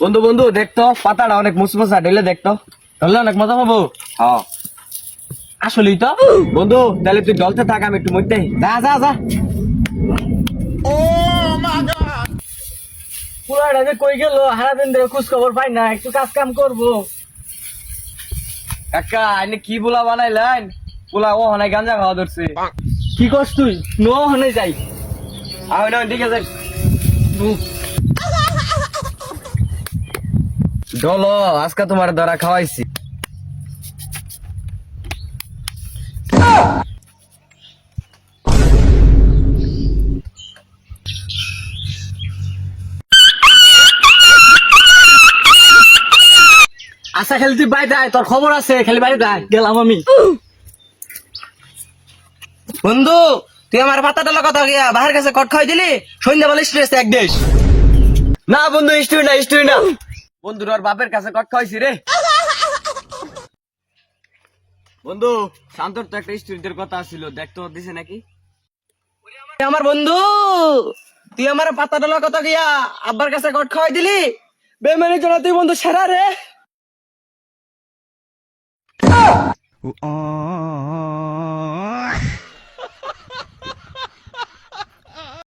বন্ধু বন্ধু দেখতো পাতাটা অনেক মুসমুসা ঢেলে দেখতো তাহলে অনেক মজা পাবো। হ্যাঁ আসলেই তো। বন্ধু তাহলে তুই ডলতে থাক, আমি একটু মরতে যা যা যা। পুরাটা যে কই গেল, সারাদিন ধরে খোঁজ খবর পাই না, একটু কাজ কাম করবো। কাকা এনে কি পোলা বানাইলেন? পোলা ও হনাই গাঞ্জা খাওয়া ধরছে। কি করছ তুই? নো হনে যাই। আহ না ঠিক আছে। ডলো আজকে তোমার দ্বারা খাওয়াইছি। আশা খেলি তুই বাইরে আয়, তোর খবর আছে, খেলি বাইরে আয়। গেলাম আমি। বন্ধু, তুই আমার পাতাটা কথা গিয়া বাহার কাছে কট খাই দিলি, সন্ধ্যা বলে স্ট্রেস এক দেশ। না বন্ধু স্টুই না স্টুই না। বন্ধুর ওর বাপের কাছে কট খাওয়াইছি রে। বন্ধু শান্তর তো একটা স্টুডেন্টের কথা ছিল, দেখতো দিছে নাকি? আমার বন্ধু, তুই আমার পাতাটা কথা গিয়া আব্বার কাছে কট খাওয়াই দিলি, বেমানি জন্য তুই বন্ধু সেরা রে।